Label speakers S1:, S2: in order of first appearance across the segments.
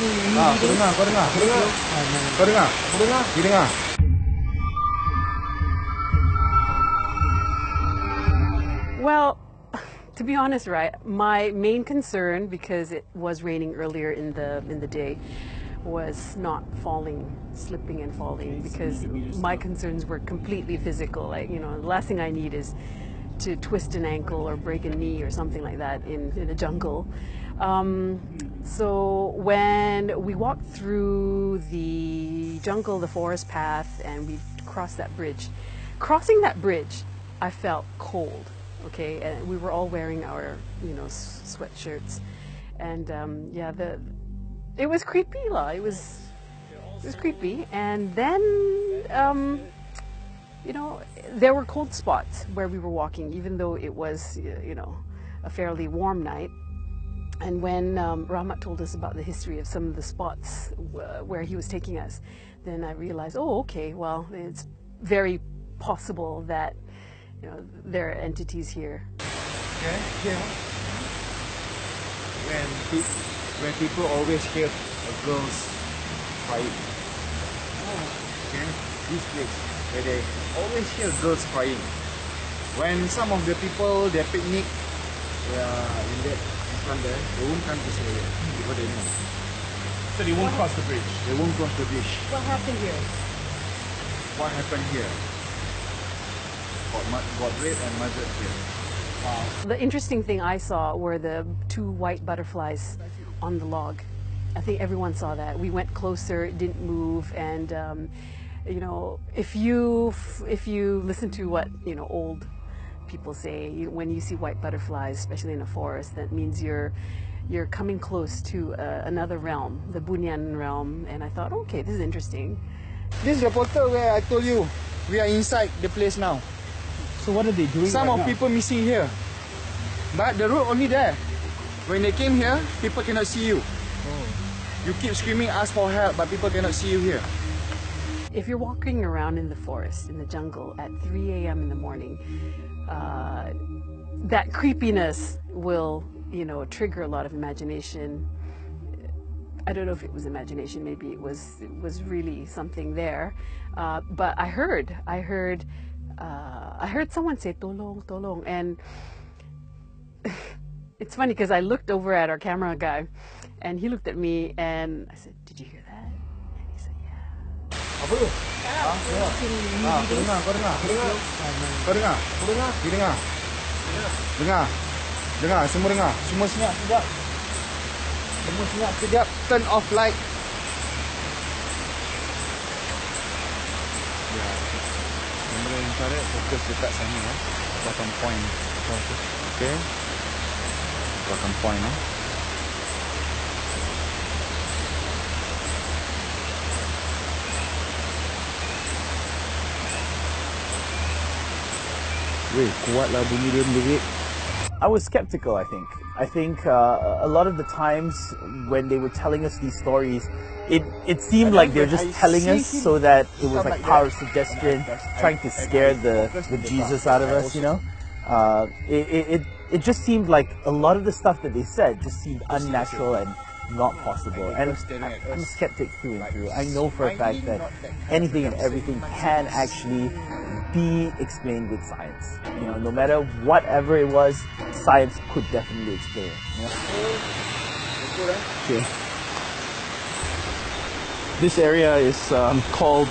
S1: Kau dengar.
S2: Well, to be honest, right, my main concern, because it was raining earlier in the day, was not slipping and falling, because my concerns were completely physical. Like, the last thing I need is to twist an ankle or break a knee or something like that in a jungle. So when we walked through the jungle, the forest path, and we crossed that bridge, crossing that bridge, I felt cold. Okay, and we were all wearing our, sweatshirts, and it was creepy, It was creepy, and then, there were cold spots where we were walking, even though it was, a fairly warm night. And when Rahmat told us about the history of some of the spots where he was taking us, then I realized, oh, okay, well, it's very possible that there are entities here.
S1: Okay, here. When people always hear a girl's crying. Okay, this place where they always hear girls crying. When some of the people they picnic, in that front there, they won't come this area because they know.
S3: So they won't cross the bridge.
S1: They won't cross the bridge.
S2: What happened here?
S1: What happened here? Got raped and murdered here.
S3: Wow.
S2: The interesting thing I saw were the 2 white butterflies on the log. I think everyone saw that. We went closer, it didn't move, and if you listen to what old people say, when you see white butterflies, especially in a forest, that means you're coming close to another realm, the Bunyan realm. And I thought, okay, this is interesting.
S1: This is the portal where I told you we are inside the place now.
S3: So what are they doing?
S1: Some of people missing here, but the road only there. When they came here, people cannot see you. You keep screaming, ask for help, but people cannot see you here.
S2: If you're walking around in the forest, in the jungle at 3 a.m. in the morning, that creepiness will, trigger a lot of imagination. I don't know if it was imagination, maybe it was really something there. But I heard someone say "tolong, tolong," and it's funny because I looked over at our camera guy, and he looked at me, and I said, "Did you hear that?" And he said, "Yeah."
S1: Apa tu? Dengar, semua dengar. Semua senyap sekejap. Turn off light. Ya. Kamera infrared fokus dekat sana bottom point. Okay. Bottom point Weh, kuatlah bunyi dia menjerit.
S3: I was skeptical, I think. I think a lot of the times when they were telling us these stories, it seemed like they're just telling us so that it was like power of suggestion, trying to scare the Jesus out of us, It just seemed like a lot of the stuff that they said just seemed unnatural and not possible. And I'm a skeptic through and through. I know for a fact that anything and everything can actually be explained with science. No matter whatever it was, science could definitely explain it. Okay. This area is called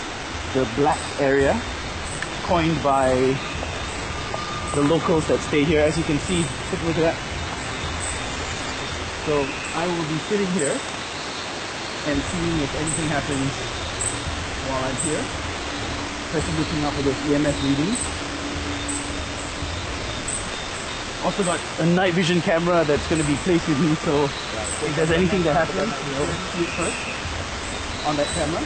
S3: the Black Area, coined by the locals that stay here. As you can see, take a look at that. So I will be sitting here and seeing if anything happens while I'm here. Especially looking out for those EMF readings. Also got a night vision camera that's going to be placed with me, so if there's anything that happens, see it first on that camera.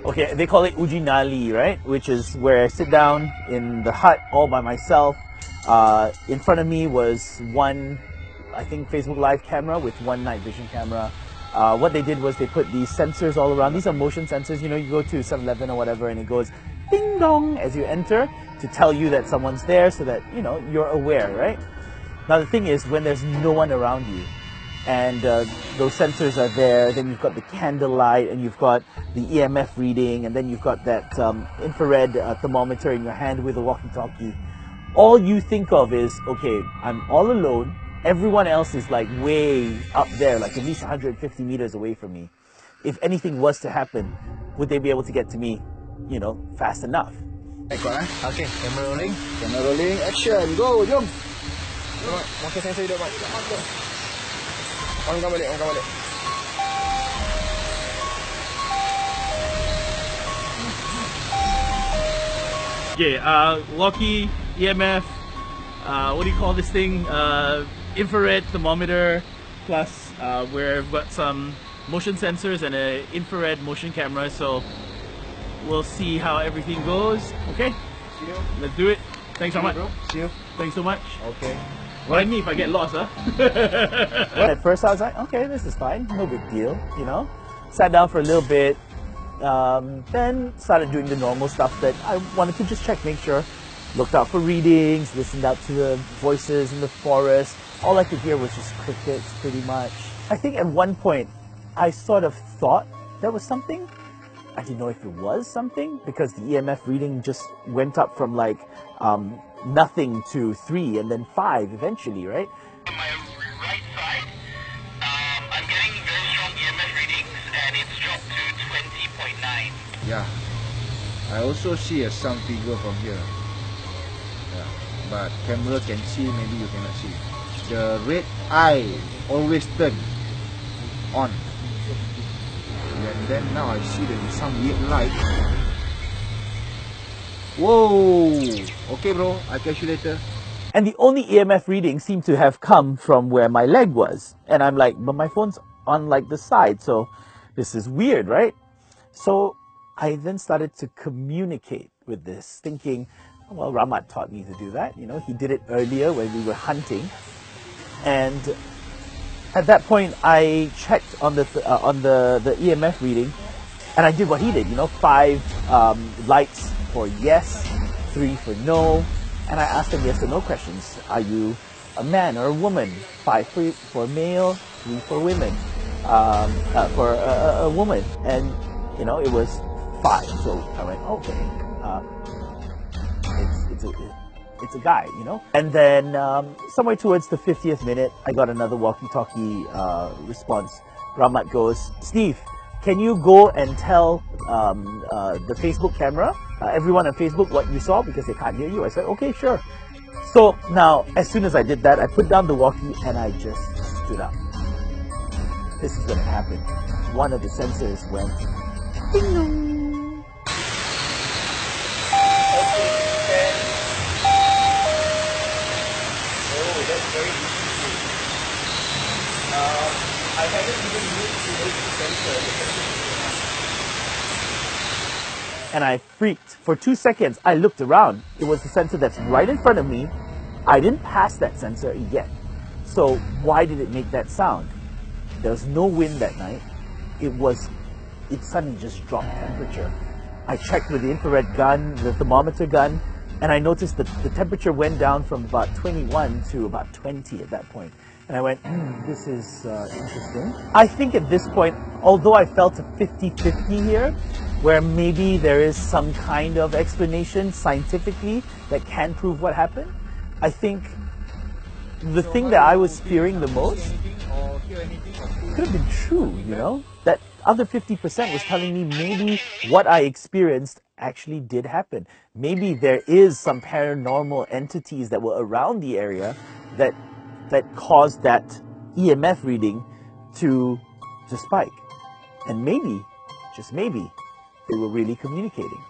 S3: Okay, they call it Uji Nali, right? Which is where I sit down in the hut all by myself. In front of me was one, I think, Facebook Live camera with one night vision camera. What they did was they put these sensors all around. These are motion sensors. You go to 7-Eleven or whatever, and it goes ding dong as you enter to tell you that someone's there, so that you're aware, right? Now the thing is, when there's no one around you, and those sensors are there. Then you've got the candlelight, and you've got the EMF reading, and then you've got that infrared thermometer in your hand with a walkie-talkie. All you think of is, okay, I'm all alone. Everyone else is like way up there, like at least 150 meters away from me. If anything was to happen, would they be able to get to me, you know, fast enough?
S1: Okay, camera rolling. Camera rolling, action, go, jom. Makan sensor hidup, Mat. Angkat balik, angkat balik.
S3: Okay, walkie, EMF, what do you call this thing? Infrared thermometer, plus we've got some motion sensors and an infrared motion camera, so we'll see how everything goes. Okay,
S1: See you.
S3: let's do it. Thanks so much.
S1: Bro. See you.
S3: Thanks so much.
S1: Okay.
S3: Remind me if I get lost, huh? At first I was like, okay, this is fine, no big deal, you know. Sat down for a little bit, then started doing the normal stuff that I wanted to just check, make sure. Looked out for readings, listened out to the voices in the forest. All I could hear was just crickets, pretty much. I think at one point, I sort of thought there was something. I didn't know if it was something, because the EMF reading just went up from like nothing to 3 and then 5 eventually, right?
S4: On my right side, I'm getting very strong EMF readings, and it's dropped to 20.9.
S1: Yeah. I also see a sound figure from here. Yeah. But camera can see, maybe you cannot see. The red eye always turn on. And then now I see there is some weird light. Whoa! Okay, bro. I'll catch you later.
S3: And the only EMF reading seemed to have come from where my leg was. And I'm like, but my phone's on like the side, so this is weird, right? So I then started to communicate with this, thinking, well, Rahmat taught me to do that. You know, he did it earlier when we were hunting. And at that point, I checked on the EMF reading, and I did what he did. You know, 5 lights for yes, 3 for no, and I asked him yes or no questions. Are you a man or a woman? 5 for male, 3 for women, for a woman, and you know it was 5. So I went, okay, it's a guy, you know. And then somewhere towards the 50th minute, I got another walkie-talkie response. Rahmat goes, Steve, can you go and tell the Facebook camera, everyone on Facebook, what you saw, because they can't hear you? I said, okay, sure. So now, as soon as I did that, I put down the walkie and I just stood up. This is when it happened. One of the sensors went, ding-dong. I haven't even moved to make the sensor. And I freaked. For 2 seconds, I looked around. It was the sensor that's right in front of me. I didn't pass that sensor yet. So why did it make that sound? There was no wind that night. It suddenly just dropped temperature. I checked with the infrared gun, the thermometer gun, and I noticed that the temperature went down from about 21 to about 20 at that point. And I went, this is interesting. I think at this point, although I felt a 50-50 here, where maybe there is some kind of explanation scientifically that can prove what happened, I think the thing that I was fearing the most could have been true, you know? That other 50% was telling me maybe what I experienced actually did happen. Maybe there is some paranormal entities that were around the area that caused that EMF reading to spike. And maybe, just maybe, they were really communicating.